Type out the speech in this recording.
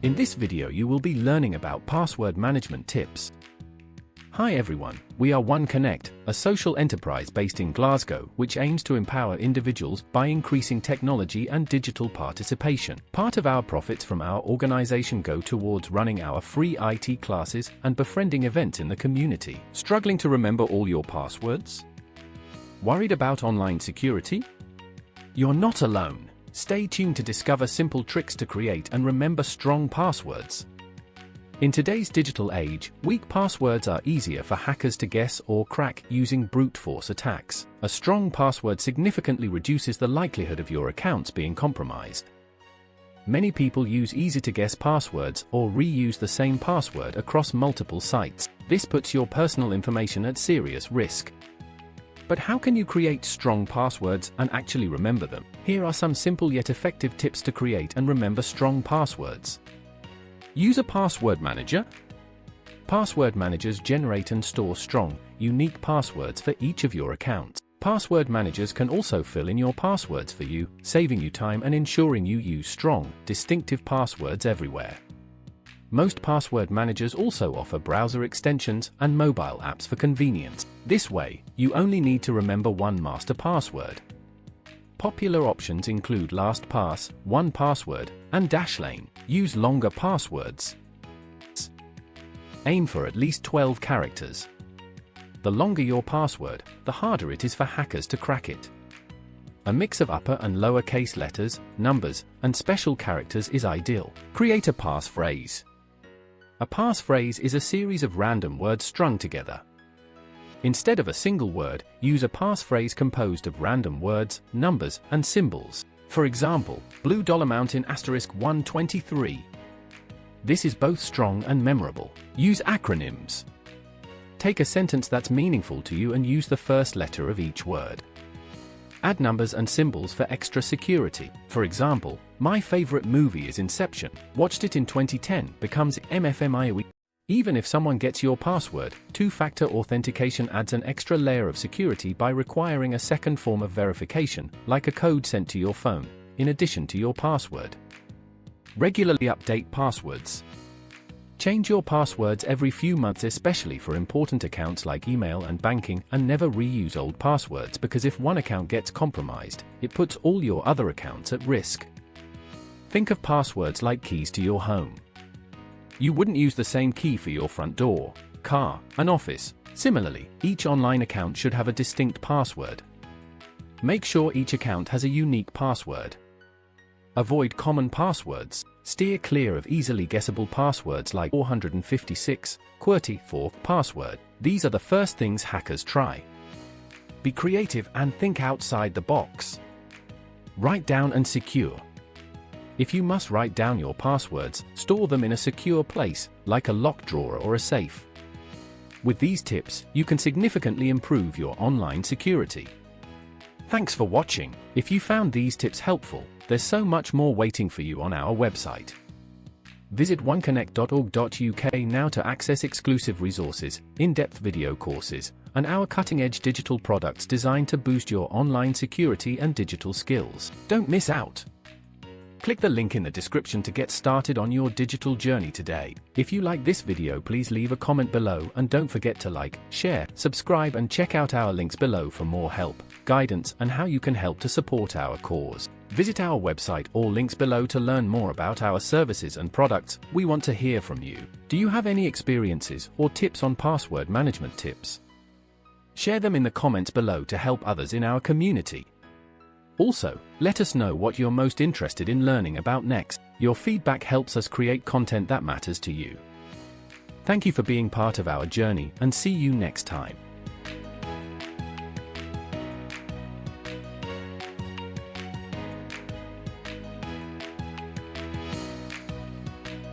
In this video you will be learning about password management tips. Hi everyone, we are OneConnect, a social enterprise based in Glasgow which aims to empower individuals by increasing technology and digital participation. Part of our profits from our organization go towards running our free IT classes and befriending events in the community. Struggling to remember all your passwords? Worried about online security? You're not alone. Stay tuned to discover simple tricks to create and remember strong passwords. In today's digital age, weak passwords are easier for hackers to guess or crack using brute force attacks. A strong password significantly reduces the likelihood of your accounts being compromised. Many people use easy-to-guess passwords or reuse the same password across multiple sites. This puts your personal information at serious risk. But how can you create strong passwords and actually remember them? Here are some simple yet effective tips to create and remember strong passwords. Use a password manager. Password managers generate and store strong, unique passwords for each of your accounts. Password managers can also fill in your passwords for you, saving you time and ensuring you use strong, distinctive passwords everywhere. Most password managers also offer browser extensions and mobile apps for convenience. This way, you only need to remember one master password. Popular options include LastPass, 1Password, and Dashlane. Use longer passwords. Aim for at least 12 characters. The longer your password, the harder it is for hackers to crack it. A mix of upper and lowercase letters, numbers, and special characters is ideal. Create a passphrase. A passphrase is a series of random words strung together. Instead of a single word, use a passphrase composed of random words, numbers, and symbols. For example, Blue Dollar Mountain *123. This is both strong and memorable. Use acronyms. Take a sentence that's meaningful to you and use the first letter of each word. Add numbers and symbols for extra security. For example, my favorite movie is Inception. Watched it in 2010 becomes MFMIOE. Even if someone gets your password, two-factor authentication adds an extra layer of security by requiring a second form of verification, like a code sent to your phone, in addition to your password. Regularly update passwords. Change your passwords every few months, especially for important accounts like email and banking, and never reuse old passwords because if one account gets compromised, it puts all your other accounts at risk. Think of passwords like keys to your home. You wouldn't use the same key for your front door, car, and office. Similarly, each online account should have a distinct password. Make sure each account has a unique password. Avoid common passwords. Steer clear of easily guessable passwords like 456, QWERTY, fourth password. These are the first things hackers try. Be creative and think outside the box. Write down and secure. If you must write down your passwords, store them in a secure place, like a locked drawer or a safe. With these tips, you can significantly improve your online security. Thanks for watching. If you found these tips helpful, there's so much more waiting for you on our website. Visit oneconnect.org.uk now to access exclusive resources, in-depth video courses, and our cutting-edge digital products designed to boost your online security and digital skills. Don't miss out. Click the link in the description to get started on your digital journey today. If you like this video, please leave a comment below and don't forget to like, share, subscribe and check out our links below for more help, guidance and how you can help to support our cause. Visit our website or links below to learn more about our services and products. We want to hear from you. Do you have any experiences or tips on password management tips? Share them in the comments below to help others in our community. Also, let us know what you're most interested in learning about next. Your feedback helps us create content that matters to you. Thank you for being part of our journey and see you next time.